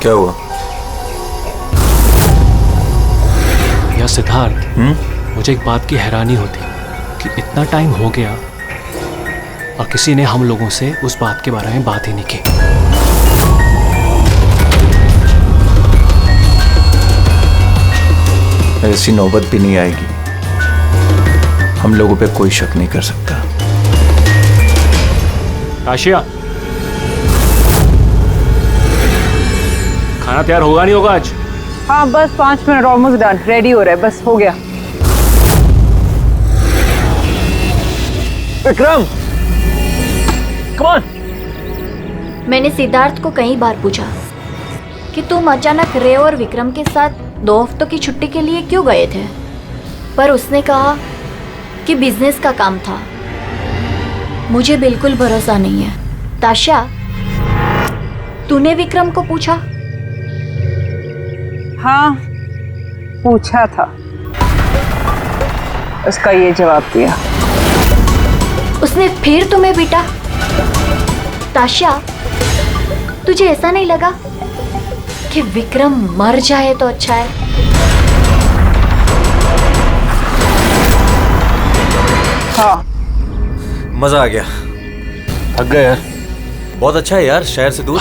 क्या हुआ? या सिद्धार्थ, मुझे एक बात की हैरानी होती कि इतना टाइम हो गया और किसी ने हम लोगों से उस बात के बारे में बात ही नहीं की। ऐसी नौबत भी नहीं आएगी। हम लोगों पे कोई शक नहीं कर सकता। आशिया, खाना तैयार होगा नहीं होगा आज? हाँ बस 5 मिनट, ऑलमोस्ट डन, रेडी हो रहा है, बस हो गया। Vikram, come on. मैंने सिद्धार्थ को कई बार पूछा कि तुम अचानक रे और विक्रम के साथ 2 हफ्तों की छुट्टी के लिए क्यों गए थे, पर उसने कहा कि बिजनेस का काम था। मुझे बिल्कुल भरोसा नहीं है। ताशा, तूने विक्रम को पूछा? हाँ पूछा था, उसका ये जवाब दिया। उसने फिर तुम्हें पीटा? ताशा, तुझे ऐसा नहीं लगा कि विक्रम मर जाए तो अच्छा है? हाँ। मजा आ गया। थक गए यार। बहुत अच्छा है यार, शहर से दूर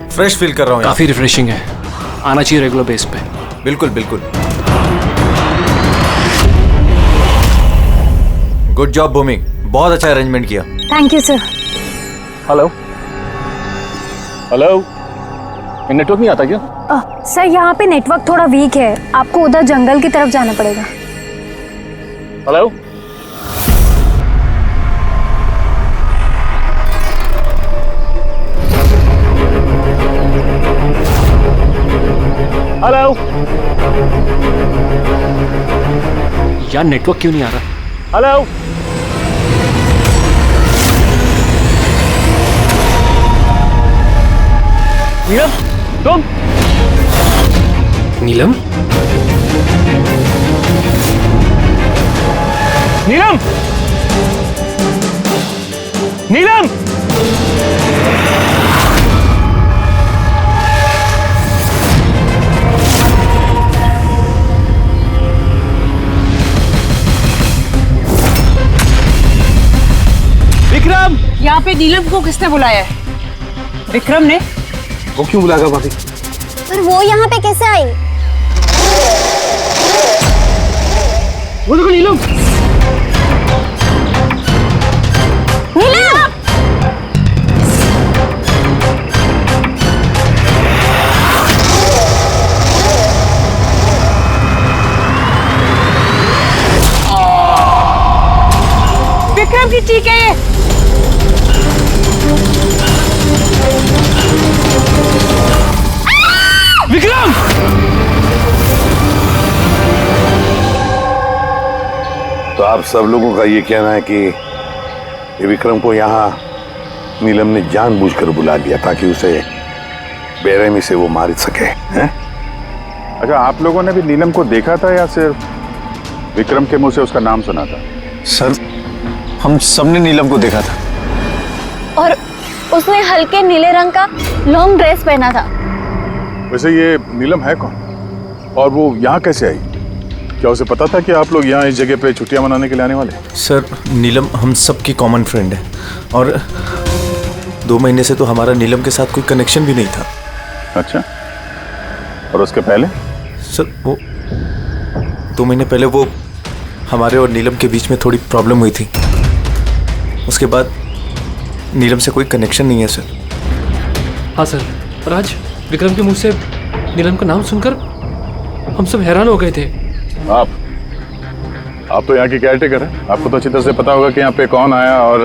फ्रेश फील कर रहा हूँ। काफी रिफ्रेशिंग है, आना चाहिए रेगुलर बेस पे। बिल्कुल बिल्कुल। गुड जॉब भूमि, बहुत अच्छा अरेंजमेंट किया। Thank you sir. Hello hello, network नहीं आता क्या? सर यहाँ पे नेटवर्क थोड़ा वीक है, आपको उधर जंगल की तरफ जाना पड़ेगा। हेलो, हेलो यार, नेटवर्क क्यों नहीं आ रहा? हेलो, नीलम, तुम? नीलम? नीलम? नीलम? विक्रम! यहाँ पे नीलम को किसने बुलाया है? विक्रम ने। वो क्यों बुलाएगा भाभी? पर वो यहाँ पे कैसे आई? वो देखो नीलम! नीलम! विक्रम की ठीक है ये। विक्रम! तो आप सब लोगों का ये कहना है कि ये विक्रम को यहाँ नीलम ने जानबूझकर बुला लिया ताकि उसे बेरहमी से वो मार सके, हैं? अच्छा, आप लोगों ने भी नीलम को देखा था या सिर्फ विक्रम के मुंह से उसका नाम सुना था? सर, हम सबने नीलम को देखा था। और उसने हल्के नीले रंग का लॉन्ग ड्रेस पहना था। वैसे ये नीलम है कौन और वो यहाँ कैसे आई? क्या उसे पता था कि आप लोग यहाँ इस जगह पे छुट्टियां मनाने के लिए आने वाले? सर, नीलम हम सबकी कॉमन फ्रेंड है और 2 महीने से तो हमारा नीलम के साथ कोई कनेक्शन भी नहीं था। अच्छा, और उसके पहले? सर, वो 2 महीने पहले वो हमारे और नीलम के बीच में थोड़ी प्रॉब्लम हुई थी। उसके बाद नीलम से कोई कनेक्शन नहीं है सर। हाँ सर, राज, विक्रम के मुंह से नीलम का नाम सुनकर हम सब हैरान हो गए थे। आप तो यहाँ की केयरटेकर हैं, आपको तो अच्छी तरह से पता होगा कि यहाँ पे कौन आया और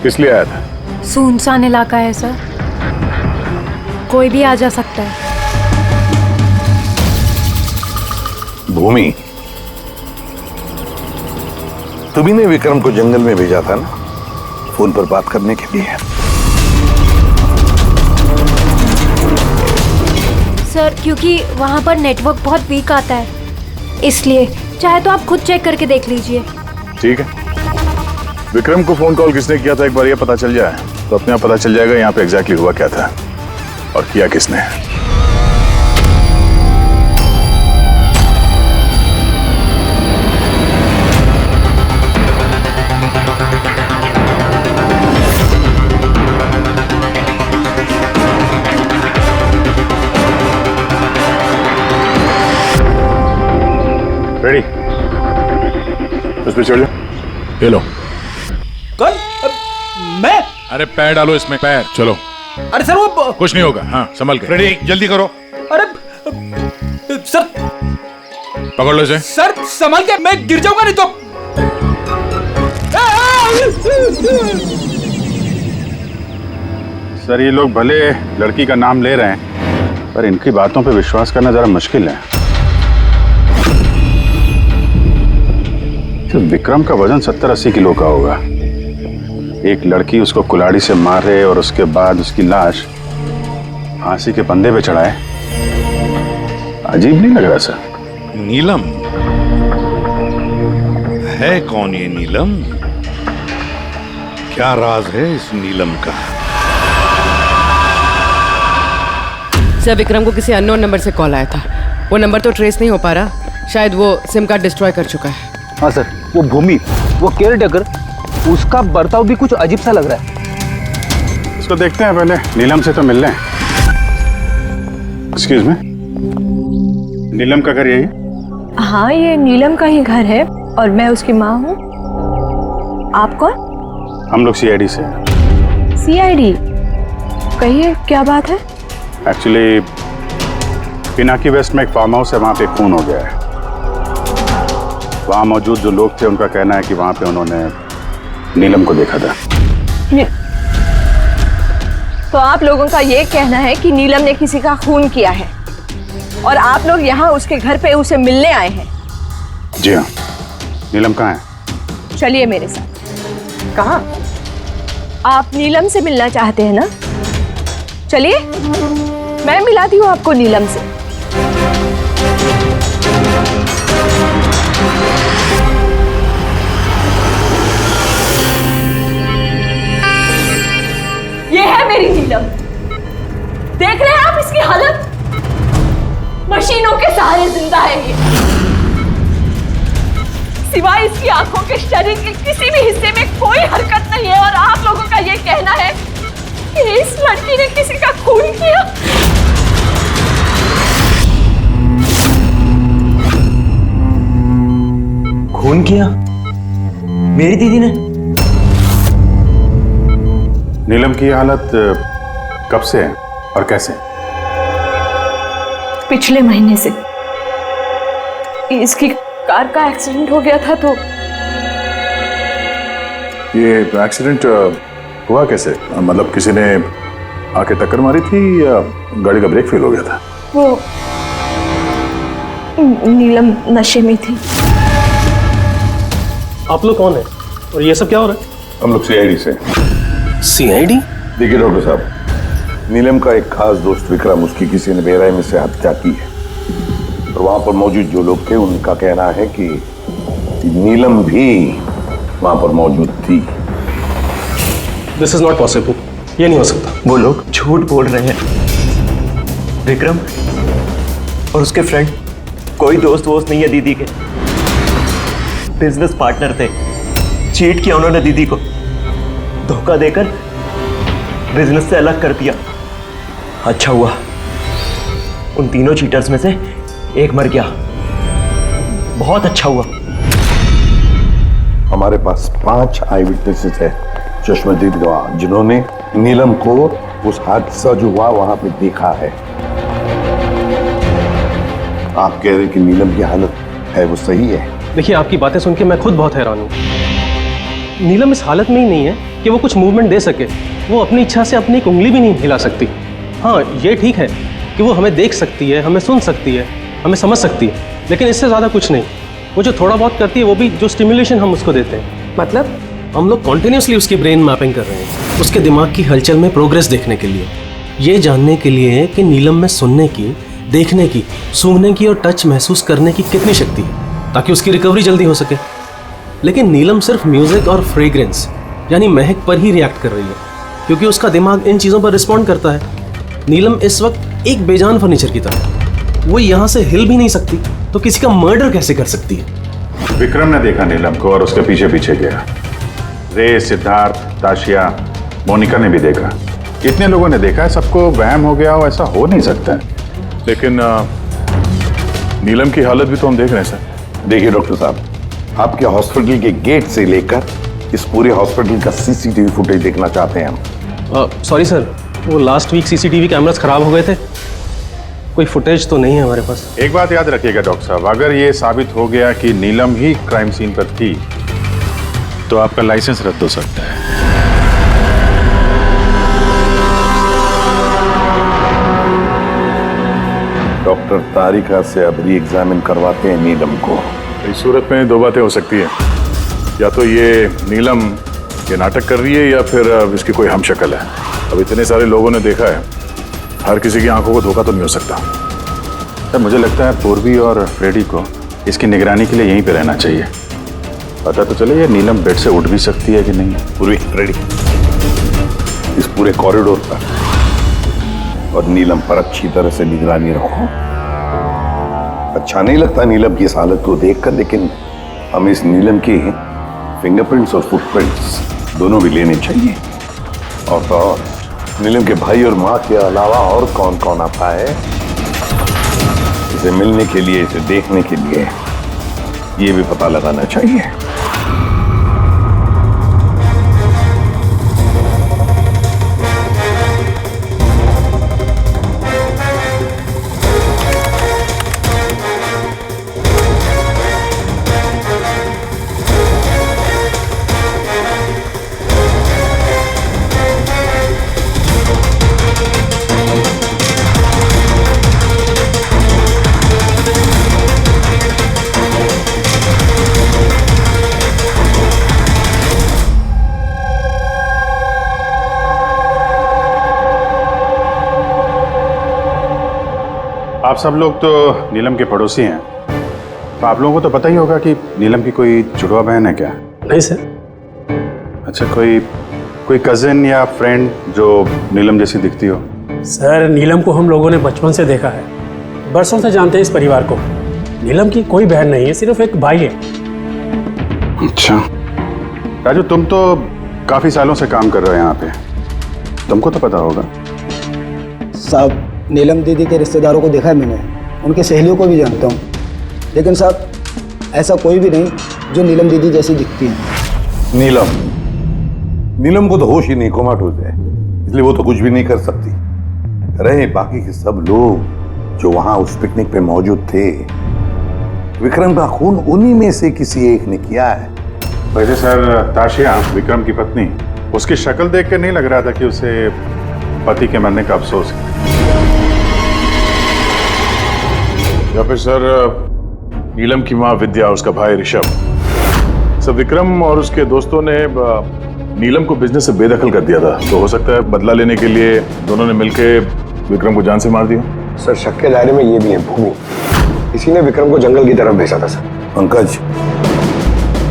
किस लिए आया था। सुनसान इलाका है सर, कोई भी आ जा सकता है। भूमि, तुम्ही ने विक्रम को जंगल में भेजा था ना, फोन पर बात करने के लिए? सर, क्योंकि वहाँ पर नेटवर्क बहुत वीक आता है, इसलिए। चाहे तो आप खुद चेक करके देख लीजिए। ठीक है, विक्रम को फोन कॉल किसने किया था एक बार ये पता चल जाए तो अपने आप पता चल जाएगा यहाँ पे एग्जैक्टली हुआ क्या था और किया किसने। पे चढ़ जा। ये लो। कौन? मैं? अरे पैर डालो इसमें, पैर। चलो। अरे सर वो कुछ नहीं होगा। हाँ संभल के। रेडी, जल्दी करो। अरे सर, पकड़ लो इसे। सर संभाल के, मैं गिर जाऊंगा नहीं तो। सर ये लोग भले लड़की का नाम ले रहे हैं, पर इनकी बातों पे विश्वास करना जरा मुश्किल है। तो विक्रम का वजन 70-80 किलो का होगा। एक लड़की उसको कुल्हाड़ी से मारे और उसके बाद उसकी लाश फांसी के फंदे पे चढ़ाए, अजीब नहीं लग रहा सर? नीलम है कौन ये नीलम? क्या राज है इस नीलम का? सर विक्रम को किसी अननोन नंबर से कॉल आया था। वो नंबर तो ट्रेस नहीं हो पा रहा, शायद वो सिम कार्ड डिस्ट्रॉय कर चुका है। हाँ सर, वो भूमि, वो केयर टेकर, उसका बर्ताव भी कुछ अजीब सा लग रहा है। इसको देखते हैं पहले, नीलम से तो मिल लें। एक्सक्यूज मी, नीलम का घर यही? हाँ ये नीलम का ही घर है और मैं उसकी माँ हूँ। आप कौन? हम लोग CID से। CID? कहिए क्या बात है? एक्चुअली पिनाकी वेस्ट में एक फार्म हाउस है, वहाँ पे खून हो गया है। वहाँ मौजूद जो लोग थे उनका कहना है कि वहाँ पे उन्होंने नीलम को देखा था। तो आप लोगों का ये कहना है कि नीलम ने किसी का खून किया है और आप लोग यहाँ उसके घर पे उसे मिलने आए हैं? जी हाँ। नीलम कहाँ है? चलिए मेरे साथ। कहाँ? आप नीलम से मिलना चाहते हैं ना? चलिए मैं मिलाती हूँ आपको नीलम से। ये है मेरी नीलम। देख रहे हैं आप इसकी हालत? मशीनों के सहारे जिंदा है ये। सिवाय इसकी आंखों के शरीर के किसी भी हिस्से में कोई हरकत नहीं है और आप लोगों का ये कहना है कि इस लड़की ने किसी का खून किया। खून किया? मेरी दीदी ने? नीलम की हालत कब से है और कैसे? पिछले महीने से। इसकी कार का एक्सीडेंट हो गया था। तो ये एक्सीडेंट हुआ कैसे? मतलब किसी ने आके टक्कर मारी थी या गाड़ी का ब्रेक फेल हो गया था? वो नीलम नशे में थी। आप लोग कौन है और ये सब क्या हो रहा है? हम लोग CID से। CID? देखिए डॉक्टर साहब, नीलम का एक खास दोस्त विक्रम, उसकी किसी ने बेरहमी से हत्या की है और वहां पर मौजूद जो लोग थे उनका कहना है कि नीलम भी वहां पर मौजूद थी। This is not possible. ये नहीं हो सकता। वो लोग झूठ बोल रहे हैं। विक्रम और उसके फ्रेंड कोई दोस्त वोस्त नहीं है दीदी के, बिजनेस पार्टनर थे। चीट किया उन्होंने दीदी को, धोखा देकर बिजनेस से अलग कर दिया। अच्छा हुआ उन तीनों चीटर्स में से एक मर गया। बहुत अच्छा हुआ। हमारे पास 5 आई विटनेसेस है, चश्मदीद गवाह, जिन्होंने नीलम को उस हादसा जो हुआ वहां पे देखा है। आप कह रहे हैं कि नीलम की हालत है वो सही है? देखिए आपकी बातें सुन के मैं खुद बहुत हैरान हूँ। नीलम इस हालत में ही नहीं है कि वो कुछ मूवमेंट दे सके। वो अपनी इच्छा से अपनी एक उंगली भी नहीं हिला सकती। हाँ ये ठीक है कि वो हमें देख सकती है, हमें सुन सकती है, हमें समझ सकती है, लेकिन इससे ज़्यादा कुछ नहीं। वो जो थोड़ा बहुत करती है वो भी जो स्टिमुलेशन हम उसको देते हैं। मतलब? हम लोग कॉन्टिन्यूसली उसकी ब्रेन मैपिंग कर रहे हैं, उसके दिमाग की हलचल में प्रोग्रेस देखने के लिए, ये जानने के लिए कि नीलम में सुनने की, देखने की, सूंघने की और टच महसूस करने की कितनी शक्ति है, ताकि उसकी रिकवरी जल्दी हो सके। लेकिन नीलम सिर्फ म्यूजिक और फ्रेग्रेंस यानी महक पर ही रिएक्ट कर रही है, क्योंकि उसका दिमाग इन चीज़ों पर रिस्पॉन्ड करता है। नीलम इस वक्त एक बेजान फर्नीचर की तरह, वो यहाँ से हिल भी नहीं सकती, तो किसी का मर्डर कैसे कर सकती है? विक्रम ने देखा नीलम को और उसके पीछे पीछे गया। रे, सिद्धार्थ, ताशिया, मोनिका ने भी देखा। कितने लोगों ने देखा है? सबको वहम हो गया हो, ऐसा हो नहीं सकता। लेकिन नीलम की हालत भी तो हम देख रहे हैं सर। देखिए डॉक्टर साहब, आपके हॉस्पिटल के गेट से लेकर इस पूरे हॉस्पिटल का सीसीटीवी फुटेज देखना चाहते हैं हम। सॉरी सर, वो लास्ट वीक सीसीटीवी कैमरास खराब हो गए थे, कोई फुटेज तो नहीं है हमारे पास। एक बात याद रखिएगा डॉक्टर साहब, अगर ये साबित हो गया कि नीलम ही क्राइम सीन पर थी तो आपका लाइसेंस रद्द हो सकता है। डॉक्टर तारिका से अब री एग्जामिन करवाते हैं नीलम को। इस सूरत में दो बातें हो सकती हैं, या तो ये नीलम ये नाटक कर रही है या फिर इसकी कोई हमशक्ल है। अब इतने सारे लोगों ने देखा है, हर किसी की आंखों को धोखा तो नहीं हो सकता। सर मुझे लगता है पूर्वी और फ्रेडी को इसकी निगरानी के लिए यहीं पे रहना चाहिए। पता तो चले ये नीलम बेड से उठ भी सकती है कि नहीं। पूर्वी, फ्रेडी, इस पूरे कॉरिडोर पर और नीलम पर अच्छी तरह से निगरानी रखो। अच्छा नहीं लगता नीलम की इस हालत को देखकर, लेकिन हमें इस नीलम की फिंगरप्रिंट्स और फुटप्रिंट्स दोनों भी लेने चाहिए। और तो और नीलम के भाई और माँ के अलावा और कौन कौन आता है इसे मिलने के लिए, इसे देखने के लिए, ये भी पता लगाना चाहिए। आप सब लोग तो नीलम के पड़ोसी हैं, तो आप लोगों को तो पता ही होगा कि नीलम की कोई जुड़वा बहन है क्या? नहीं सर। अच्छा, कोई कजिन या फ्रेंड जो नीलम जैसी दिखती हो? सर नीलम को हम लोगों ने बचपन से देखा है, बरसों से जानते हैं इस परिवार को। नीलम की कोई बहन नहीं है, सिर्फ एक भाई है। अच्छा राजू, तुम तो काफी सालों से काम कर रहे हो यहाँ पे, तुमको तो पता होगा। साहब नीलम दीदी के रिश्तेदारों को देखा है मैंने, उनके सहेलियों को भी जानता हूँ, लेकिन साहब ऐसा कोई भी नहीं जो नीलम दीदी जैसी दिखती है। नीलम को तो होश ही नहीं, कोमाटोज है, इसलिए वो तो कुछ भी नहीं कर सकती। रहे बाकी के सब लोग जो वहां उस पिकनिक पे मौजूद थे, विक्रम का खून उन्हीं में से किसी एक ने किया है। वैसे सर, ताशिया विक्रम की पत्नी, उसकी शक्ल देख कर नहीं लग रहा था कि उसे पति के मरने का अफसोस है। या फिर सर नीलम की माँ विद्या, उसका भाई ऋषभ, सब विक्रम और उसके दोस्तों ने नीलम को बिजनेस से बेदखल कर दिया था, तो हो सकता है बदला लेने के लिए दोनों ने मिलकर विक्रम को जान से मार दिया। सर शक के दायरे में ये भी है भूमि, इसी ने विक्रम को जंगल की तरफ भेजा था सर। पंकज,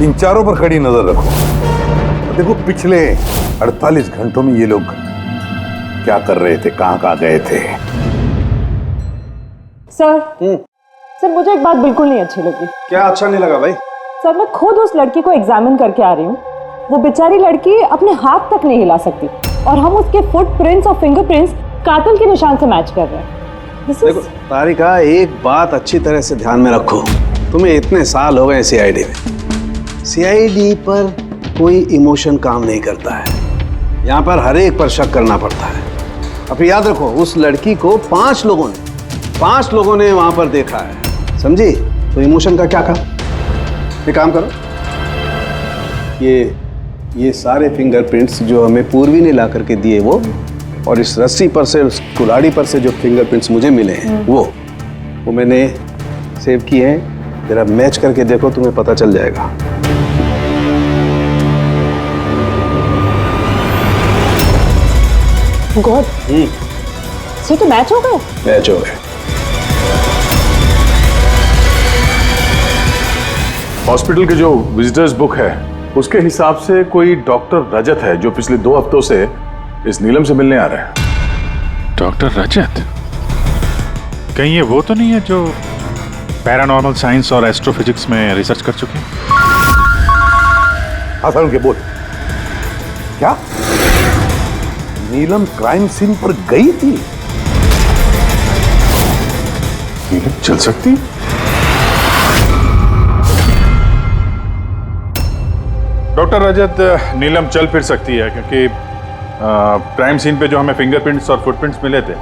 इन चारों पर कड़ी नजर रखो। देखो पिछले 48 घंटों में ये लोग क्या कर रहे थे, कहाँ गए थे। सर मुझे एक बात बिल्कुल नहीं अच्छी लगी। क्या अच्छा नहीं लगा भाई? सर मैं खुद उस लड़की को एग्जामिन करके आ रही हूँ, वो बेचारी लड़की अपने हाथ तक नहीं हिला सकती और हम उसके फुटप्रिंट्स और फिंगरप्रिंट्स कातिल के निशान से मैच कर रहे हैं। देखो तारिका, एक बात अच्छी तरह से ध्यान में रखो, तुम्हें इतने साल हो गए सीआईडी में, सीआईडी पर कोई इमोशन काम नहीं करता है, यहाँ पर हर एक पर शक करना पड़ता है। अब याद रखो, उस लड़की को 5 लोगों ने वहां पर देखा है, समझी? तो इमोशन का क्या काम? ये काम करो, ये सारे फिंगरप्रिंट्स जो हमें पूर्वी ने ला करके दिए वो, और इस रस्सी पर से, उस कुल्हाड़ी पर से जो फिंगरप्रिंट्स मुझे मिले हैं वो मैंने सेव किए हैं। जरा मैच करके देखो, तुम्हें पता चल जाएगा। गॉड, सो तो मैच हो गए? मैच हो गए। हॉस्पिटल के जो विजिटर्स बुक है उसके हिसाब से कोई डॉक्टर रजत है जो पिछले 2 हफ्तों से इस नीलम से मिलने आ रहा है। डॉक्टर रजत? कहीं ये वो तो नहीं है जो पैरानॉर्मल साइंस और एस्ट्रोफिजिक्स में रिसर्च कर चुके हैं? आसान के बोल, क्या नीलम क्राइम सीन पर गई थी? नीलम चल सकती? डॉक्टर रजत, नीलम चल फिर सकती है क्योंकि क्राइम सीन पे जो हमें फिंगरप्रिंट्स और फुटप्रिंट्स मिले थे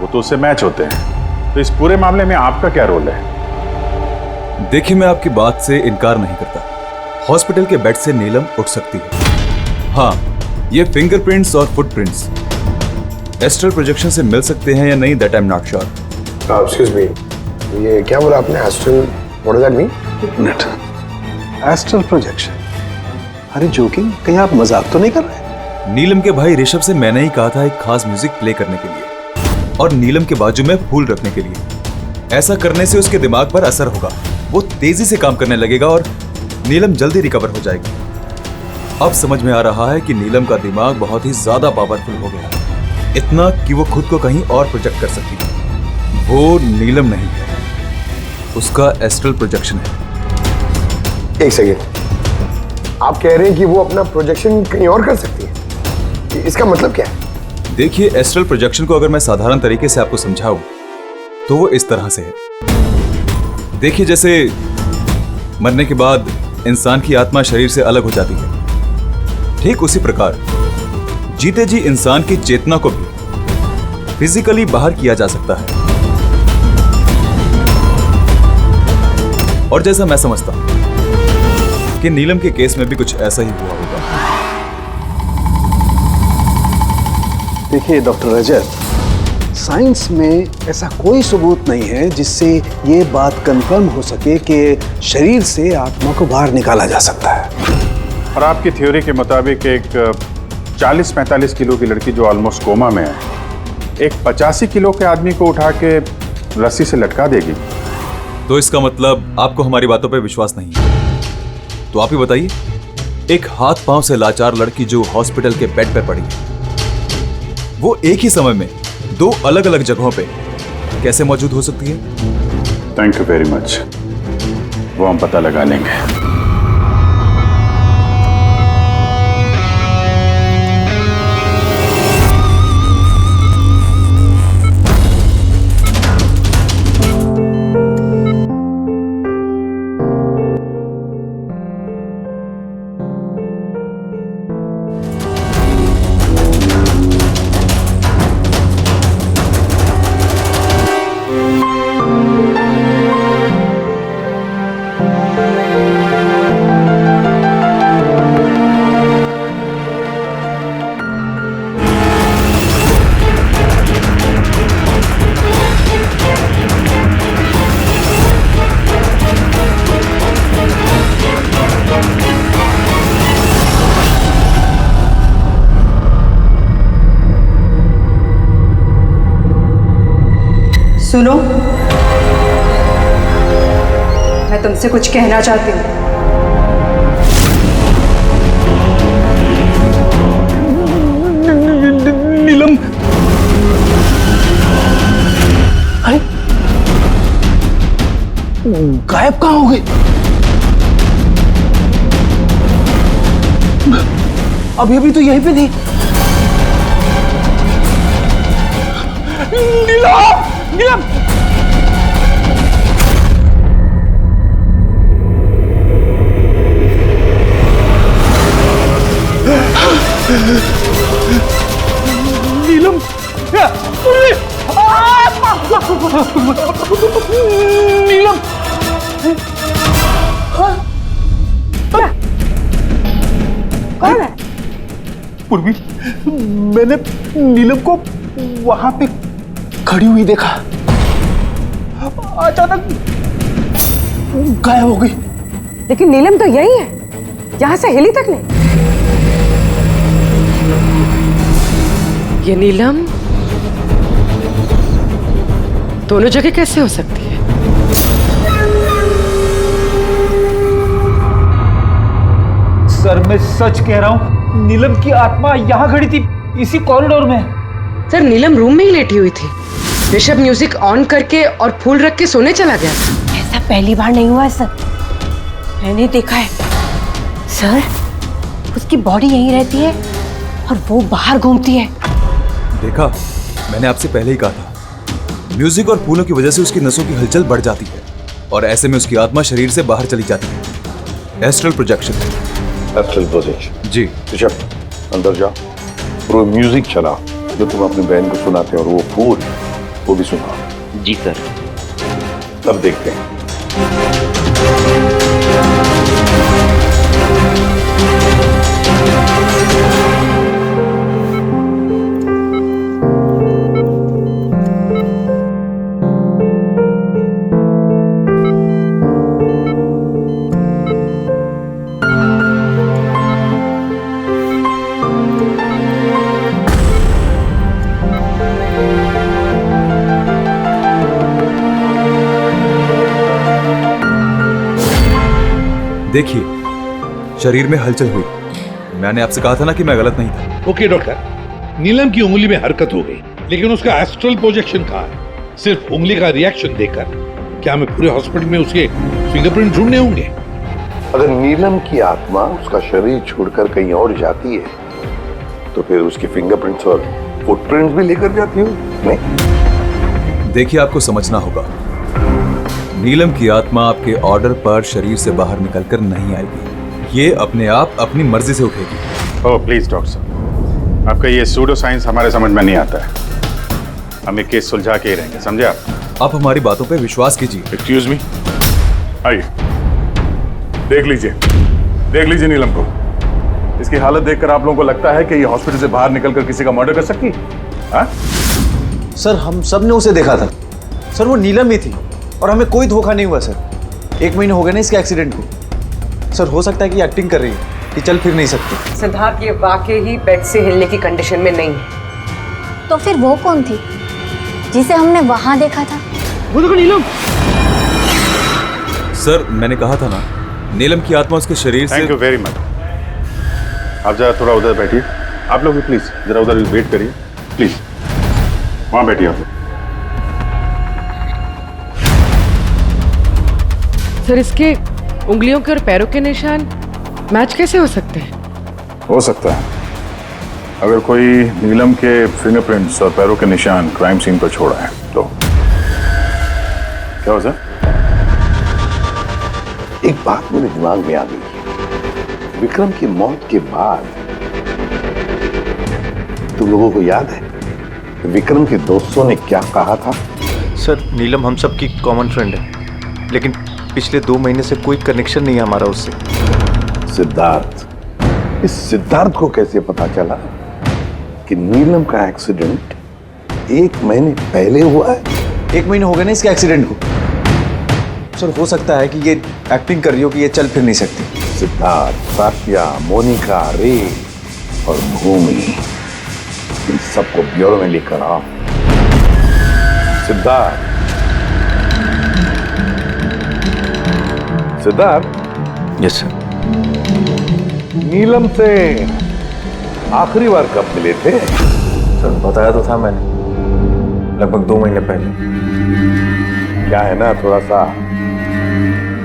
वो तो उससे मैच होते हैं। तो इस पूरे मामले में आपका क्या रोल है? देखिए, मैं आपकी बात से इनकार नहीं करता। हॉस्पिटल के बेड से नीलम उठ सकती है। हाँ, ये फिंगरप्रिंट्स और फुटप्रिंट्स एस्ट्रल प्रोजेक्शन से मिल सकते हैं या नहीं, that I am not sure. Excuse me, ये क्या बोला आपने? Astral, what does that mean? Astral projection? अरे जोकिंग, कहीं आप मजाक तो नहीं कर रहे? नीलम के भाई ऋषभ से मैंने ही कहा था एक खास म्यूजिक प्ले करने के लिए और नीलम के बाजू में फूल रखने के लिए। ऐसा करने से उसके दिमाग पर असर होगा, वो तेजी से काम करने लगेगा और नीलम जल्दी रिकवर हो जाएगी। अब समझ में आ रहा है कि नीलम का दिमाग बहुत ही ज्यादा पावरफुल हो गया, इतना कि वो खुद को कहीं और प्रोजेक्ट कर सकती है। वो नीलम नहीं है, उसका एस्ट्रल प्रोजेक्शन है। एक सेकेंड, आप कह रहे हैं कि वो अपना प्रोजेक्शन कहीं और कर सकती है? इसका मतलब क्या है? देखिए, एस्ट्रल प्रोजेक्शन को अगर मैं साधारण तरीके से आपको समझाऊं तो वो इस तरह से है। देखिए, जैसे मरने के बाद इंसान की आत्मा शरीर से अलग हो जाती है, ठीक उसी प्रकार जीते जी इंसान की चेतना को भी फिजिकली बाहर किया जा सकता है। और जैसा मैं समझता हूं कि नीलम के केस में भी कुछ ऐसा ही हुआ होगा। देखिए डॉक्टर रजत, साइंस में ऐसा कोई सबूत नहीं है जिससे ये बात कंफर्म हो सके कि शरीर से आत्मा को बाहर निकाला जा सकता है। और आपकी थ्योरी के मुताबिक एक 40-45 किलो की लड़की जो ऑलमोस्ट कोमा में है, एक 85 किलो के आदमी को उठा के रस्सी से लटका देगी। तो इसका मतलब आपको हमारी बातों पे विश्वास नहीं है? तो आप ही बताइए, एक हाथ पांव से लाचार लड़की जो हॉस्पिटल के बेड पे पड़ी है, वो एक ही समय में दो अलग अलग जगहों पे कैसे मौजूद हो सकती है? थैंक यू वेरी मच, वो हम पता लगा लेंगे। सुनो, मैं तुमसे कुछ कहना चाहती हूँ। नीलम, अरे गायब कहाँ हो गई? अभी अभी तो यहीं पे थी। नीलम, नीलम, नीलम, नीलम, कौन है? पूर्वी, मैंने नीलम को वहां पे खड़ी हुई देखा, अचानक गायब हो गई। लेकिन नीलम तो यही है, यहाँ से हिली तक नहीं। ये नीलम दोनों जगह कैसे हो सकती है? सर, मैं सच कह रहा हूँ, नीलम की आत्मा यहाँ खड़ी थी, इसी कॉरिडोर में। सर, नीलम रूम में ही लेटी हुई थी। ऋषभ म्यूजिक ऑन करके और फूल रख के सोने चला गया। ऐसा पहली बार नहीं हुआ है सर, मैंने देखा है। सर, उसकी बॉडी यहीं रहती है और वो बाहर घूमती है। देखा, मैंने आपसे पहले ही कहा था, म्यूजिक और फूलों की वजह से उसकी नसों की हलचल बढ़ जाती है और ऐसे में उसकी आत्मा शरीर से बाहर चली जाती है। Astral projection. Astral projection. जी ऋषभ अंदर जाओ और वो म्यूजिक चलाओ जो तुम अपनी बहन को सुनाते हो, और वो फूल वो भी सुनाओ। जी सर। तब देखते हैं। देखिए, शरीर में हलचल हुई। मैंने आपसे कहा था ना कि मैं गलत नहीं था। ओके डॉक्टर, नीलम की उंगली में हरकत हो गई, लेकिन उसका एस्ट्रल प्रोजेक्शन कहाँ है? सिर्फ उंगली का रिएक्शन देखकर क्या हमें पूरे हॉस्पिटल में उसके फिंगरप्रिंट ढूंढने होंगे? अगर नीलम की आत्मा उसका शरीर छोड़कर कहीं और जाती है तो फिर उसके फिंगरप्रिंट्स और फुटप्रिंट्स भी लेकर जाती हो? नहीं। देखिए, आपको समझना होगा, नीलम की आत्मा आपके ऑर्डर पर शरीर से बाहर निकलकर नहीं आएगी। ये अपने आप अपनी मर्जी से उठेगी। ओह प्लीज डॉक्टर साहब, आपका ये सूडो साइंस हमारे समझ में नहीं आता है। हम ये केस सुलझा के ही रहेंगे, समझे आप हमारी बातों पे विश्वास कीजिए। एक्सक्यूज मी, आइए देख लीजिए नीलम को। इसकी हालत देखकर आप लोगों को लगता है कि ये हॉस्पिटल से बाहर निकलकर किसी का मर्डर कर सकती है? हाँ? सर, हम सब ने उसे देखा था। सर, वो नीलम ही थी और हमें कोई धोखा नहीं हुआ सर। 1 महीने हो गए ना इसके एक्सीडेंट को। सर, हो सकता है कि एक्टिंग कर रही है कि चल फिर नहीं सकती। सिद्धार्थ ये वाकई ही बेड से हिलने की कंडीशन में नहीं है। तो फिर वो कौन थी जिसे हमने वहां देखा था? वो देखो नीलम। सर, मैंने कहा था ना, नीलम की आत्मा उसके शरीर से। Thank you very much. आप जरा थोड़ा उधर बैठिए। आप लोग भी प्लीज जरा उधर वेट करिए, प्लीज वहां बैठिए आप लोग। सर, इसके उंगलियों के और पैरों के निशान मैच कैसे हो सकते हैं? हो सकता है अगर कोई नीलम के फिंगरप्रिंट्स और पैरों के निशान क्राइम सीन पर छोड़ा है तो। क्या हो सर? एक बात मेरे दिमाग में आ गई। विक्रम की मौत के बाद तुम लोगों को याद है विक्रम के दोस्तों ने क्या कहा था? सर, नीलम हम सब की कॉमन फ्रेंड है, लेकिन पिछले 2 महीने से कोई कनेक्शन नहीं है हमारा उससे। सिद्धार्थ, इस सिद्धार्थ को कैसे पता चला कि नीलम का एक्सीडेंट 1 महीने पहले हुआ है? 1 महीने हो गए ना इसके एक्सीडेंट को। सर, हो सकता है कि ये एक्टिंग कर रही हो कि ये चल फिर नहीं सकती। सिद्धार्थ, साफिया, मोनिका, रे और भूमि, इन सबको ब्यूरो में लेकर आओ। Siddharth, yes sir. नीलम से आखिरी बार कब मिले थे? सर, बताया तो था मैंने, लगभग 2 महीने पहले। क्या है ना, थोड़ा सा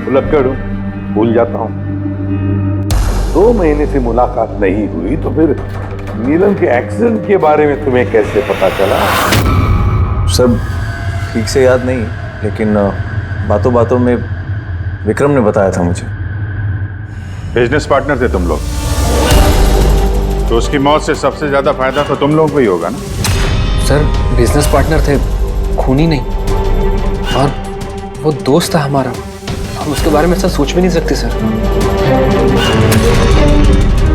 भुलक्कड़ हूं, भूल जाता हूं। 2 महीने से मुलाकात नहीं हुई तो फिर नीलम के एक्सीडेंट के बारे में तुम्हें कैसे पता चला? सर, ठीक से याद नहीं, लेकिन बातों बातों में विक्रम ने बताया था मुझे। बिजनेस पार्टनर थे तुम लोग, तो उसकी मौत से सबसे ज्यादा फायदा तो तुम लोगों को ही होगा ना? सर, बिजनेस पार्टनर थे, खूनी नहीं। और वो दोस्त था हमारा, हम उसके बारे में ऐसा सोच भी नहीं सकते सर।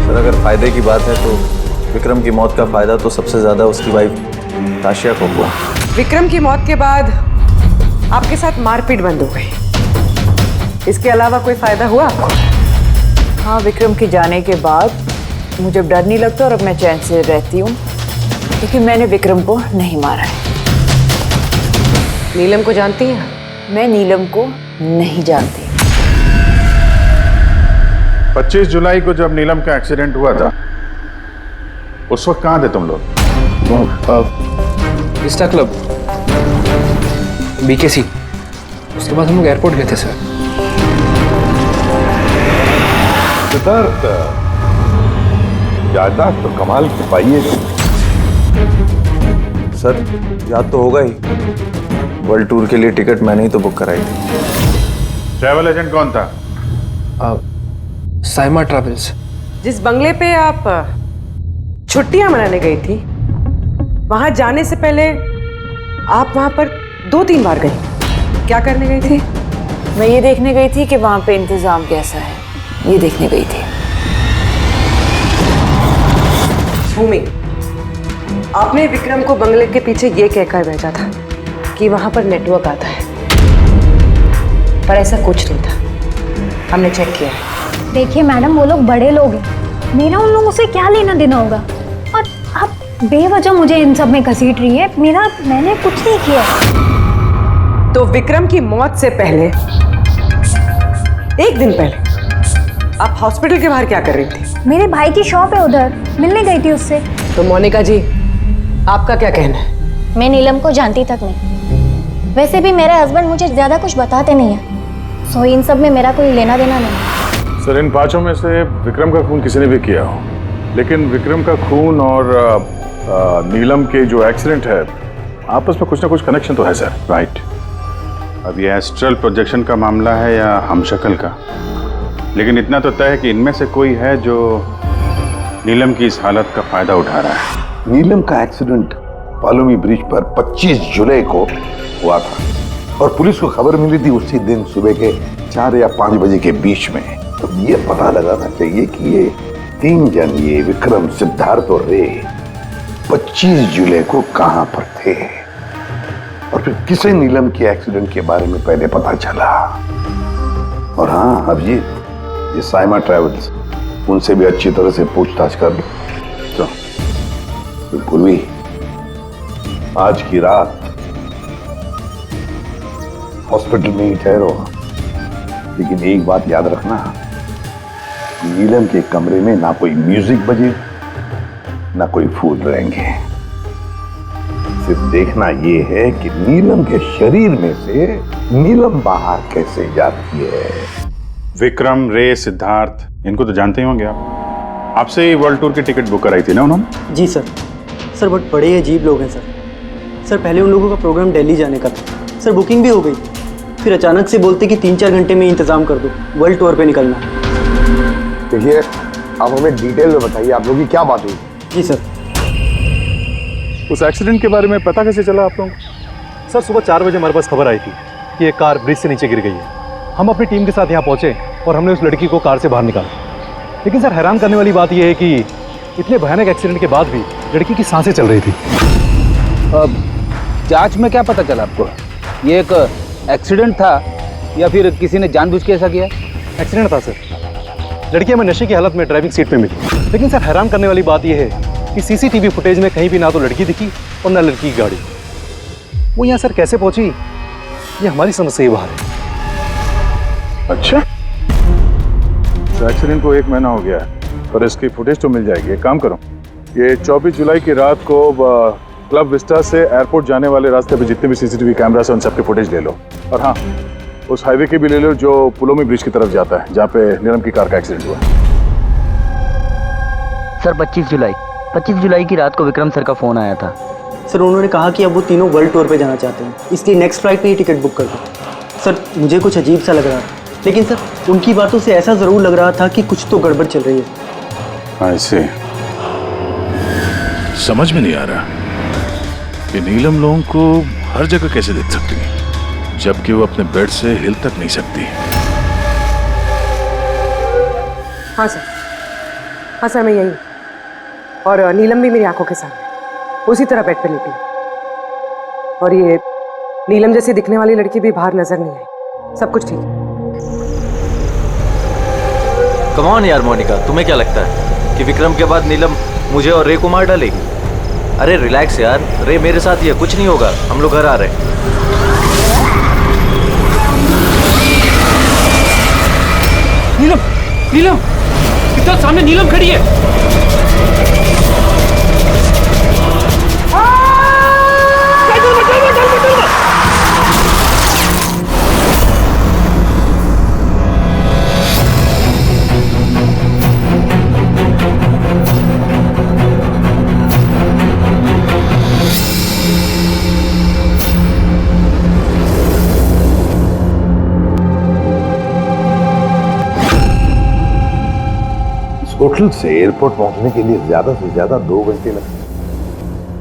सर, अगर फायदे की बात है तो विक्रम की मौत का फायदा तो सबसे ज्यादा उसकी वाइफ ताशिया को हुआ। विक्रम की मौत के बाद आपके साथ मारपीट बंद हो गई, इसके अलावा कोई फायदा हुआ आपको? हाँ, विक्रम के जाने के बाद मुझे डर नहीं लगता और अब मैं चैन से रहती हूँ, क्योंकि मैंने विक्रम को नहीं मारा है। नीलम को जानती हैं? मैं नीलम को नहीं जानती। 25 जुलाई को जब नीलम का एक्सीडेंट हुआ था, उस वक्त कहाँ थे तुम लोग? Vista club, BKC। उसके बाद हम लोग एयरपोर्ट गए थे सर। सिद्धार्थ, याददाश्त तो कमाल की पाई है। सर, याद तो होगा ही, वर्ल्ड टूर के लिए टिकट मैंने ही तो बुक कराई थी। ट्रैवल एजेंट कौन था? साइमा ट्रैवल्स। जिस बंगले पे आप छुट्टियां मनाने गई थी, वहां जाने से पहले आप वहां पर 2-3 बार गई। क्या करने गई थी? मैं ये देखने गई थी कि वहां पे इंतजाम कैसा है, ये देखने गई थी। भूमि, आपने विक्रम को बंगले के पीछे ये कहकर भेजा था कि वहां पर नेटवर्क आता है, पर ऐसा कुछ नहीं था। हमने चेक किया है। देखिए मैडम, वो लोग बड़े लोग हैं, मेरा उन लोगों से क्या लेना देना होगा? और आप बेवजह मुझे इन सब में घसीट रही है। मैंने कुछ नहीं किया। तो विक्रम की मौत से पहले, एक दिन पहले, आप हॉस्पिटल के बाहर क्या कर रही थी? मेरे भाई की शॉप है, उधर मिलने गई थी उससे। तो मोनिका जी, आपका क्या कहना है? मैं नीलम को जानती तक नहीं। वैसे भी मेरे हस्बैंड मुझे ज्यादा कुछ बताते नहीं है, सो इन सब में मेरा कोई लेना देना नहीं। सर, इन 5 में से विक्रम का खून किसी ने भी किया हो, लेकिन विक्रम का खून और नीलम के जो एक्सीडेंट है, आपस में कुछ ना कुछ कनेक्शन तो है सर, राइट? अब ये एस्ट्रल प्रोजेक्शन का मामला है या हमशक्ल का, लेकिन इतना तो तय है कि इनमें से कोई है जो नीलम की इस हालत का फायदा उठा रहा है। नीलम का एक्सीडेंट पालोमी ब्रिज पर 25 जुलाई को हुआ था और पुलिस को खबर मिली थी उसी दिन सुबह के 4 या 5 बजे के बीच में। तो ये पता लगाना चाहिए कि ये 3 जन, ये विक्रम, सिद्धार्थ और रे, 25 जुलाई को कहां पर थे और फिर किसे नीलम के एक्सीडेंट के बारे में पहले पता चला। और हाँ, अब ये साइमा ट्रैवल्स, उनसे भी अच्छी तरह से पूछताछ कर लो। तो पूर्वी, आज की रात हॉस्पिटल में ही ठहरो, लेकिन एक बात याद रखना, नीलम के कमरे में ना कोई म्यूजिक बजे, ना कोई फूल रहेंगे। सिर्फ देखना ये है कि नीलम के शरीर में से नीलम बाहर कैसे जाती है। विक्रम, रे, सिद्धार्थ, इनको तो जानते ही होंगे आप। आपसे ही वर्ल्ड टूर की टिकट बुक कराई थी ना उन्होंने? जी सर। सर बहुत बड़े अजीब लोग हैं सर। सर पहले उन लोगों का प्रोग्राम दिल्ली जाने का था सर, बुकिंग भी हो गई, फिर अचानक से बोलते कि 3-4 घंटे में इंतजाम कर दो, वर्ल्ड टूर पे निकलना। देखिए, आप हमें डिटेल में बताइए, आप लोगों की क्या बात हुई? जी सर। उस एक्सीडेंट के बारे में पता कैसे चला आप लोगों को? सर सुबह 4 बजे हमारे पास खबर आई थी कि एक कार ब्रिज से नीचे गिर गई है। हम अपनी टीम के साथ यहाँ पहुँचे और हमने उस लड़की को कार से बाहर निकाला। लेकिन सर हैरान करने वाली बात यह है कि इतने भयानक एक्सीडेंट के बाद भी लड़की की सांसें चल रही थी। जांच में क्या पता चला आपको? ये एक एक्सीडेंट था या फिर किसी ने जानबूझ के ऐसा किया? एक्सीडेंट था सर। लड़की हमें नशे की हालत में ड्राइविंग सीट पे मिली। लेकिन सर हैरान करने वाली बात यह है कि सीसीटीवी फुटेज में कहीं भी ना तो लड़की दिखी और ना लड़की की गाड़ी। वो यहाँ सर कैसे पहुंची, ये हमारी समझ से ही बाहर है। अच्छा, तो एक्सीडेंट को 1 महीना हो गया है, पर इसकी फुटेज तो मिल जाएगी। एक काम करो, ये 24 जुलाई की रात को क्लब विस्टा से एयरपोर्ट जाने वाले रास्ते पे जितने भी सीसीटीवी कैमरास हैं उन सबके फुटेज ले लो। और हाँ, उस हाईवे के भी ले लो जो पुलोमी ब्रिज की तरफ जाता है, जहाँ पे नीलम की कार का एक्सीडेंट हुआ। सर 25 जुलाई की रात को विक्रम सर का फोन आया था। सर उन्होंने कहा कि अब वो तीनों वर्ल्ड टूर पे जाना चाहते हैं, इसलिए नेक्स्ट फ्लाइट पे ही टिकट बुक कर दो। सर मुझे कुछ अजीब सा लग रहा था, लेकिन सर उनकी बातों से ऐसा ज़रूर लग रहा था कि कुछ तो गड़बड़ चल रही है। ऐसे समझ में नहीं आ रहा कि नीलम लोगों को हर जगह कैसे देख सकती है, जबकि वो अपने बेड से हिल तक नहीं सकती। हाँ सर, मैं यही, और नीलम भी मेरी आंखों के सामने उसी तरह बेड पे लेटी, और ये नीलम जैसी दिखने वाली लड़की भी बाहर नजर नहीं आई। सब कुछ ठीक है। कम ऑन यार मोनिका, तुम्हें क्या लगता है कि विक्रम के बाद नीलम मुझे और रे को मार डालेगी? अरे रिलैक्स यार, रे मेरे साथ ही है, कुछ नहीं होगा, हम लोग घर आ रहे हैं। नीलम इधर सामने नीलम खड़ी है। हॉस्पिटल से एयरपोर्ट पहुंचने के लिए ज्यादा से ज्यादा 2 घंटे लगे।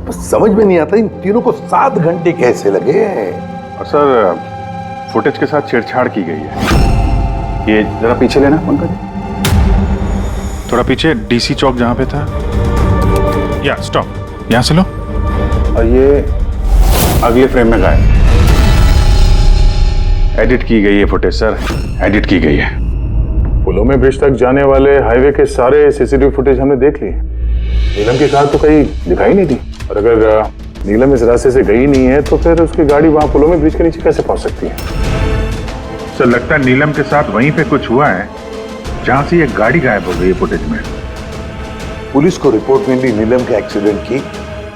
बस समझ में नहीं आता इन तीनों को 7 घंटे कैसे लगे। और सर फुटेज के साथ छेड़छाड़ की गई है। ये जरा पीछे लेना पंकज, थोड़ा पीछे, डीसी चौक जहां पे था। या स्टॉप, यहां से लो। और ये अगले फ्रेम में गायब। एडिट की गई है फुटेज सर, एडिट की गई है। पुलों में ब्रिज तक जाने वाले हाईवे के सारे सीसीटीवी फुटेज हमने देख लिए। नीलम की कार तो कहीं दिखाई नहीं दी, और अगर नीलम इस रास्ते से गई नहीं है तो फिर उसकी गाड़ी वहां पुलों में ब्रिज के नीचे कैसे पहुंच सकती है? सर लगता है नीलम के साथ वहीं पे कुछ हुआ है जहां से ये गाड़ी गायब हो गई है फुटेज में। पुलिस को रिपोर्ट मिली नीलम के एक्सीडेंट की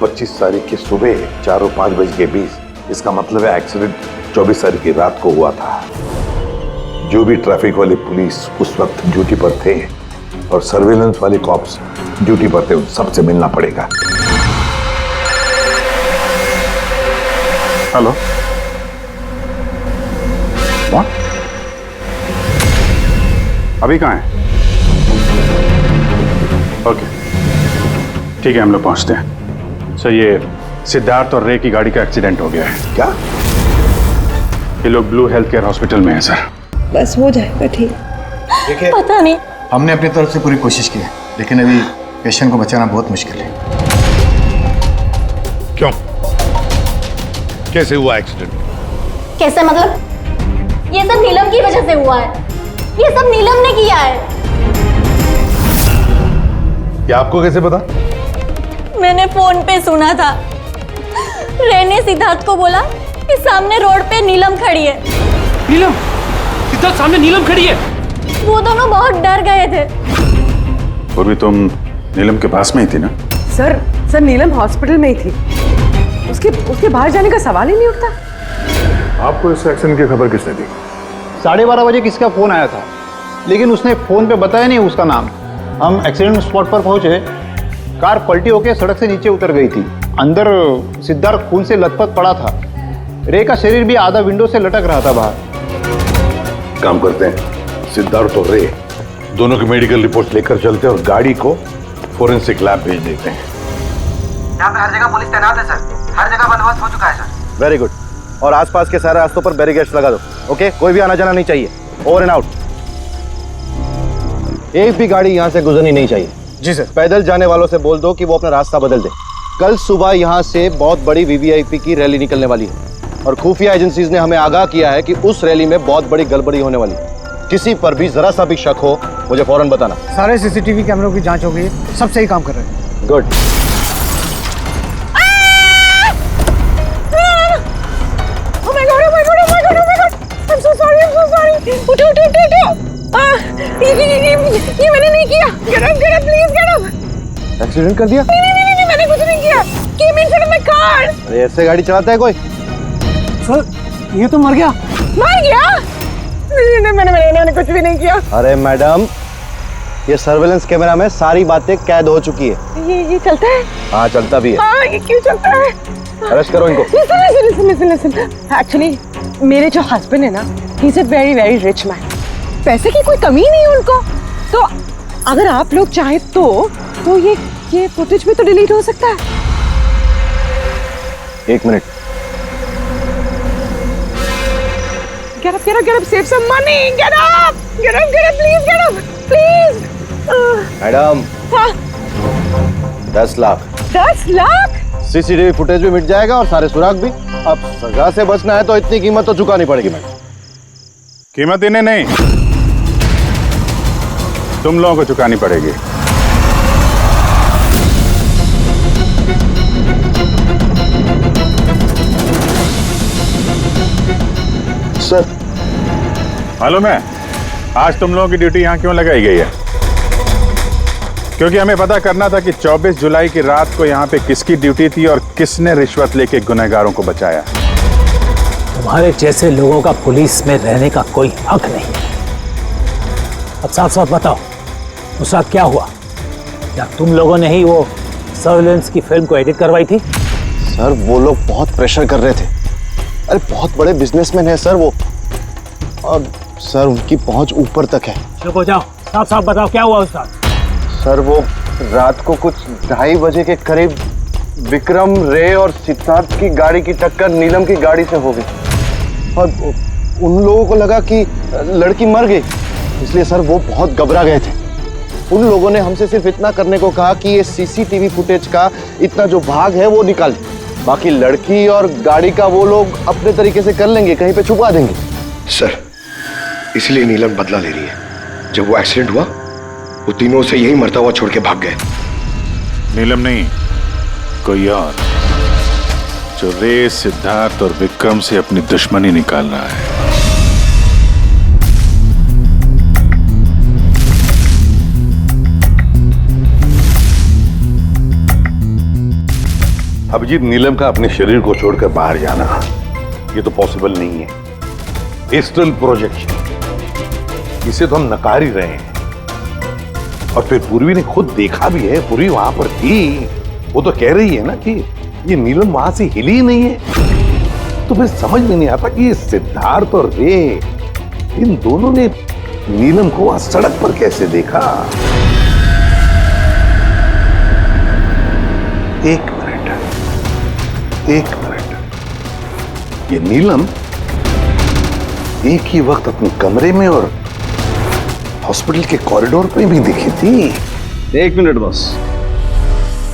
25 तारीख की सुबह 4 और 5 बजे के बीच। इसका मतलब है एक्सीडेंट 24 तारीख की रात को हुआ था। जो भी ट्रैफिक वाली पुलिस उस वक्त ड्यूटी पर थे और सर्वेलेंस वाले कॉप्स ड्यूटी पर थे, उन सबसे मिलना पड़ेगा। हेलो, कौन? अभी कहाँ है? ओके ठीक है, हम लोग पहुंचते हैं। सर ये सिद्धार्थ और रे की गाड़ी का एक्सीडेंट हो गया है। क्या? ये लोग ब्लू हेल्थ केयर हॉस्पिटल में है सर। बस हो जाएगा ठीक। देखिए, पता नहीं, हमने अपनी तरफ से पूरी कोशिश की है, लेकिन अभी पेशेंट को बचाना बहुत मुश्किल है। क्यों? कैसे हुआ एक्सीडेंट? कैसे मतलब? ये सब नीलम की वजह से हुआ है। ये सब नीलम ने किया है। क्या आपको कैसे पता? मैंने फोन पे सुना था। रे ने सिद्धार्थ को बोला कि सामने रोड पे नीलम खड़ी है। नीलम? सिद्धार्थ सामने नीलम खड़ी है? वो दोनों बहुत डर गए थे। और भी तुम नीलम के पास में ही थी ना? सर नीलम हॉस्पिटल में ही थी। उसके बाहर जाने का सवाल ही नहीं उठता। आपको इस एक्सीडेंट की खबर किसने दी? 12:30 बजे किसका फोन आया था, लेकिन उसने फोन पे बताया नहीं उसका नाम। हम एक्सीडेंट स्पॉट पर पहुंचे, कार पलटी होकर सड़क से नीचे उतर गई थी। अंदर सिद्धार्थ खून से लथपथ पड़ा था। रे का शरीर भी आधा विंडो से लटक रहा था बाहर। काम करते हैं, सिद्धार्थ और रे दोनों की मेडिकल रिपोर्ट लेकर चलते हैं और गाड़ी को फोरेंसिक लैब भेज देते हैं। यहाँ पे हर जगह पुलिस तैनात है सर, हर जगह बंदोबस्त हो चुका है सर। Very good. और आसपास के सारे रास्तों पर बैरिकेड्स लगा दो। ओके, कोई भी आना जाना नहीं चाहिए। Over and out. एक भी गाड़ी यहाँ से गुजरनी नहीं चाहिए। जी सर। पैदल जाने वालों से बोल दो कि वो अपना रास्ता बदल दे। कल सुबह यहाँ से बहुत बड़ी वीवीआईपी की रैली निकलने वाली है और खुफिया एजेंसीज ने हमें आगाह किया है कि उस रैली में बहुत बड़ी गड़बड़ी होने वाली है। किसी पर भी जरा सा भी शक हो मुझे फौरन बताना। सारे सीसीटीवी कैमरों की जांच हो गई है, सब सही काम कर रहे हैं। गुड। उठो। ये मैंने नहीं किया। Get up, please get up। Accident कर दिया? नहीं, मैंने कुछ नहीं किया। Came in front of my car। अरे ऐसे गाड़ी चलाता है कोई? सर ये तो मर गया। मर गया? नहीं, मैंने कुछ भी नहीं किया। अरे मैडम, ये सर्वेलेंस कैमरा में सारी बातें कैद हो चुकी है। ये चलता है? हाँ चलता भी है। हाँ, ये क्यों चलता है? अरेस्ट करो इनको। Listen। Actually, मेरे जो हस्बैंड है ना, he is a very very rich man। पैसे की कोई कमी नहीं है उनको। तो अगर आप लोग चाहे तो ये फुटेज भी तो डिलीट हो सकता है। एक minute. Get up, save some money, get up, please get up, please। Madam, हाँ? 10 लाख। 10 लाख? सीसीटीवी फुटेज भी मिट जाएगा और सारे सुराग भी। अब सजा से बचना है तो इतनी कीमत तो चुकानी पड़ेगी मैडम। कीमत इन्हें नहीं, तुम लोगों को चुकानी पड़ेगी। सर मालूम है आज तुम लोगों की ड्यूटी यहाँ क्यों लगाई गई है? क्योंकि हमें पता करना था कि 24 जुलाई की रात को यहाँ पे किसकी ड्यूटी थी और किसने रिश्वत लेके गुनहगारों को बचाया। तुम्हारे जैसे लोगों का पुलिस में रहने का कोई हक नहीं। अब साफ साफ बताओ, उस रात क्या हुआ? क्या तुम लोगों ने ही वो सर्वेलेंस की फिल्म को एडिट करवाई थी? सर वो लोग बहुत प्रेशर कर रहे थे। अरे बहुत बड़े बिजनेसमैन है सर वो, और सर उनकी पहुंच ऊपर तक है। चुप हो जाओ, साफ साफ बताओ क्या हुआ उस रात? सर वो रात को कुछ 2:30 बजे के करीब विक्रम, रे और सिद्धार्थ की गाड़ी की टक्कर नीलम की गाड़ी से हो गई और उन लोगों को लगा कि लड़की मर गई, इसलिए सर वो बहुत घबरा गए थे। उन लोगों ने हमसे सिर्फ इतना करने को कहा कि ये सीसीटीवी फुटेज का इतना जो भाग है वो निकाल, बाकी लड़की और गाड़ी का वो लोग अपने तरीके से कर लेंगे, कहीं पे छुपा देंगे। सर इसलिए नीलम बदला ले रही है। जब वो एक्सीडेंट हुआ वो तीनों से यही मरता हुआ छोड़ के भाग गए। नीलम नहीं, कोई और जो रे, सिद्धार्थ और विक्रम से अपनी दुश्मनी निकाल रहा है। अभिजीत, नीलम का अपने शरीर को छोड़कर बाहर जाना ये तो पॉसिबल नहीं है। एस्ट्रल प्रोजेक्शन, इसे तो हम नकार ही रहे हैं। और फिर पूर्वी ने खुद देखा भी है, पूर्वी वहां पर थी, वो तो कह रही है ना कि ये नीलम वहां से हिली नहीं है। तो फिर समझ में नहीं आता कि ये सिद्धार्थ और रे, इन दोनों ने नीलम को वहां सड़क पर कैसे देखा। एक मिनट, ये नीलम एक ही वक्त अपने कमरे में और हॉस्पिटल के कॉरिडोर पे भी दिखी थी। 1 मिनट बॉस,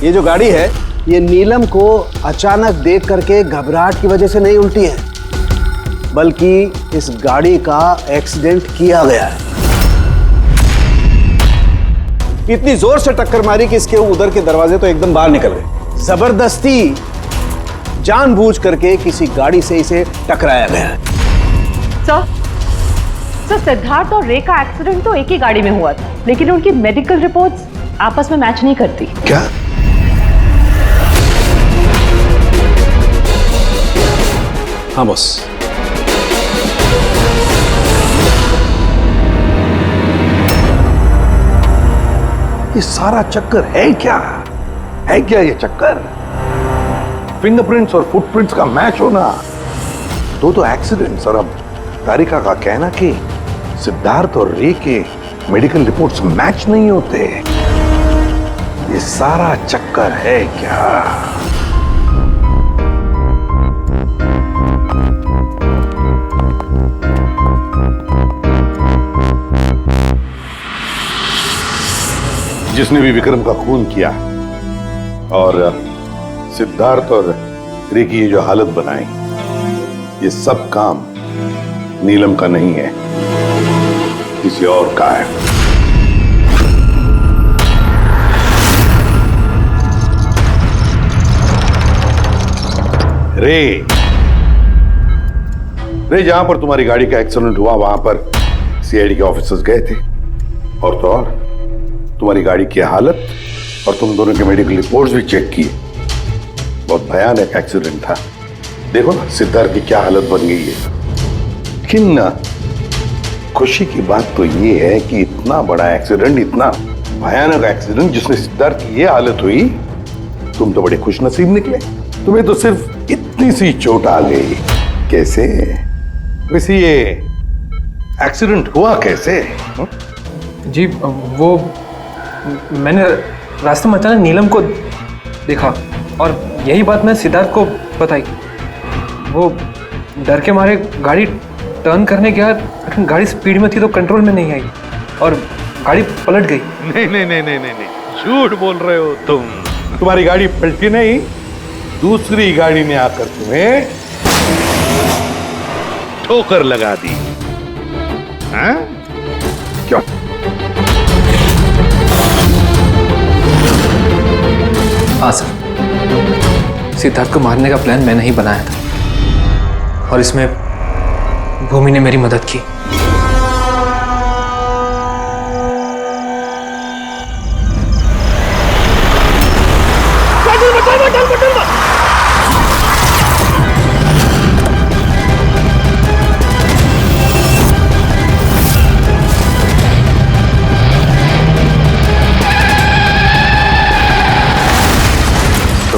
ये जो गाड़ी है ये नीलम को अचानक देख करके घबराहट की वजह से नहीं उल्टी है, बल्कि इस गाड़ी का एक्सीडेंट किया गया है। इतनी जोर से टक्कर मारी कि इसके उधर के दरवाजे तो एकदम बाहर निकल गए। जबरदस्ती जानबूझ करके किसी गाड़ी से इसे टकराया गया है। सर, सिद्धार्थ और रे का एक्सीडेंट तो एक ही गाड़ी में हुआ था, लेकिन उनकी मेडिकल रिपोर्ट्स आपस में मैच नहीं करती। क्या? हाँ बॉस। ये सारा चक्कर है क्या? है क्या ये चक्कर? फिंगरप्रिंट्स और फुटप्रिंट्स का मैच होना, तो एक्सीडेंट्स। और अब तारिका का कहना कि सिद्धार्थ और रे के मेडिकल रिपोर्ट्स मैच नहीं होते। ये सारा चक्कर है क्या? जिसने भी विक्रम का खून किया और सिद्धार्थ और रे की ये जो हालत बनाई, ये सब काम नीलम का नहीं है, किसी और का है। रे जहां पर तुम्हारी गाड़ी का एक्सीडेंट हुआ वहां पर सीआईडी के ऑफिसर्स गए थे, और तो और तुम्हारी गाड़ी की हालत और तुम दोनों के मेडिकल रिपोर्ट्स भी चेक किए। बहुत भयानक एक्सीडेंट था। देखो ना सिद्धार्थ की क्या हालत बन गई है। लेकिन खुशी की बात तो ये है कि इतना बड़ा एक्सीडेंट, इतना भयानक एक्सीडेंट जिसमें सिद्धार्थ की ये हालत हुई, तुम तो बड़े खुशनसीब निकले। तुम्हें तो सिर्फ इतनी सी चोट आ गई। कैसे? वैसे ये एक्सीडेंट हुआ कैसे? जी वो मैंने रास्ते में अचानक नीलम को देखा और यही बात मैं सिद्धार्थ को बताई। वो डर के मारे गाड़ी टर्न करने गया, लेकिन गाड़ी स्पीड में थी तो कंट्रोल में नहीं आई और गाड़ी पलट गई। नहीं, झूठ बोल रहे हो तुम। तुम्हारी गाड़ी पलटी नहीं, दूसरी गाड़ी ने आकर तुम्हें ठोकर लगा दी। हाँ? क्यों? हाँ सर, सिद्धार्थ को मारने का प्लान मैंने ही बनाया था और इसमें भूमि ने मेरी मदद की।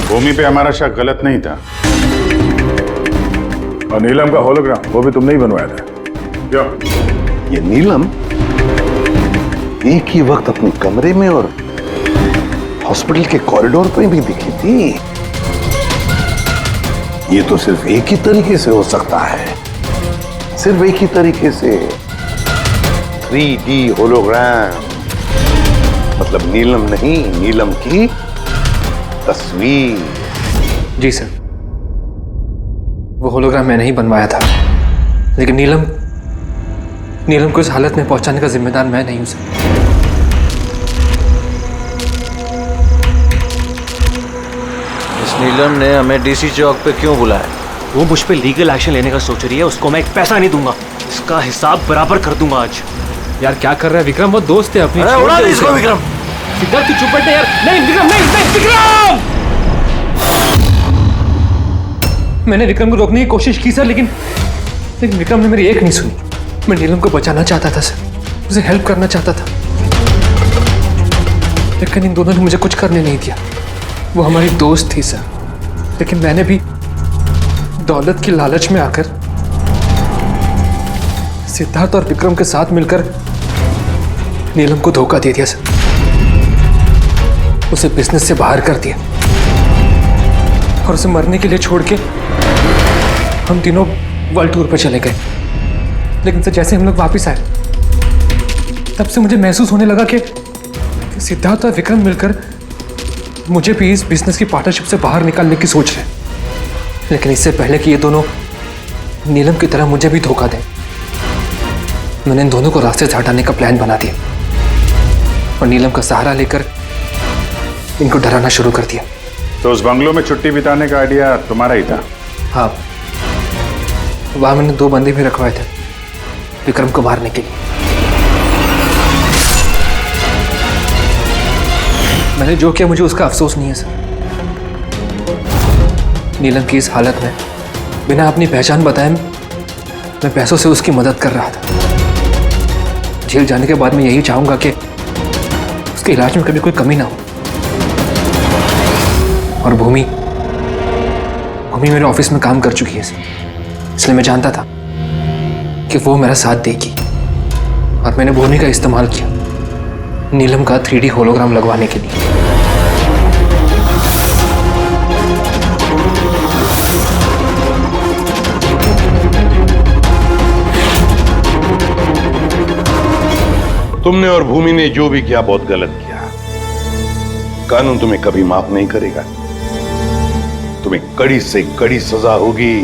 भूमि पे हमारा शक गलत नहीं था, और नीलम का होलोग्राम वो भी तुमने ही बनवाया था। क्यों? ये नीलम एक ही वक्त अपने कमरे में और हॉस्पिटल के कॉरिडोर पे भी दिखी थी। ये तो सिर्फ एक ही तरीके से हो सकता है, सिर्फ एक ही तरीके से। 3D होलोग्राम, मतलब नीलम नहीं, नीलम की तस्वीर। जी सर, वो होलोग्राम मैंने ही बनवाया था, लेकिन नीलम को इस हालत में पहुंचाने का जिम्मेदार मैं नहीं हूं सर। इस नीलम ने हमें डीसी चौक पे क्यों बुलाया? वो मुझ पे लीगल एक्शन लेने का सोच रही है, उसको मैं एक पैसा नहीं दूंगा, इसका हिसाब बराबर कर दूंगा आज। यार क्या कर रहा है विक्रम, वो दोस्त है अपनी। अरे उड़ा दे इसको विक्रम। सिद्धार्थ तू चुप बैठ यार। नहीं विक्रम, नहीं विक्रम। मैंने विक्रम को रोकने की कोशिश की सर, लेकिन विक्रम ने मेरी एक नहीं सुनी। मैं नीलम को बचाना चाहता था सर, उसे हेल्प करना चाहता था, लेकिन इन दोनों ने मुझे कुछ करने नहीं दिया। वो हमारी दोस्त थी सर, लेकिन मैंने भी दौलत की लालच में आकर सिद्धार्थ और विक्रम के साथ मिलकर नीलम को धोखा दे दिया सर, उसे बिजनेस से बाहर कर दिया और उसे मरने के लिए छोड़ के हम तीनों वर्ल्ड टूर पर चले गए। लेकिन सर जैसे हम लोग वापस आए, तब से मुझे महसूस होने लगा कि सिद्धार्थ और विक्रम मिलकर मुझे भी इस बिजनेस की पार्टनरशिप से बाहर निकालने की सोच रहे। लेकिन इससे पहले कि ये दोनों नीलम की तरह मुझे भी धोखा दें, मैंने इन दोनों को रास्ते से हटाने का प्लान बना दिया और नीलम का सहारा लेकर इनको डराना शुरू कर दिया। तो उस बंगलों में छुट्टी बिताने का आइडिया तुम्हारा ही था? हाँ, वहां मैंने 2 बंदे भी रखवाए थे विक्रम को मारने के लिए। मैंने जो किया मुझे उसका अफसोस नहीं है सर। नीलम की इस हालत में बिना अपनी पहचान बताए मैं पैसों से उसकी मदद कर रहा था। जेल जाने के बाद मैं यही चाहूंगा कि उसके इलाज में कभी कोई कमी ना हो। और भूमि मेरे ऑफिस में काम कर चुकी है, इसलिए मैं जानता था कि वो मेरा साथ देगी और मैंने भूमि का इस्तेमाल किया नीलम का 3D होलोग्राम लगवाने के लिए। तुमने और भूमि ने जो भी किया बहुत गलत किया। कानून तुम्हें कभी माफ नहीं करेगा, तुम्हें कड़ी से कड़ी सजा होगी।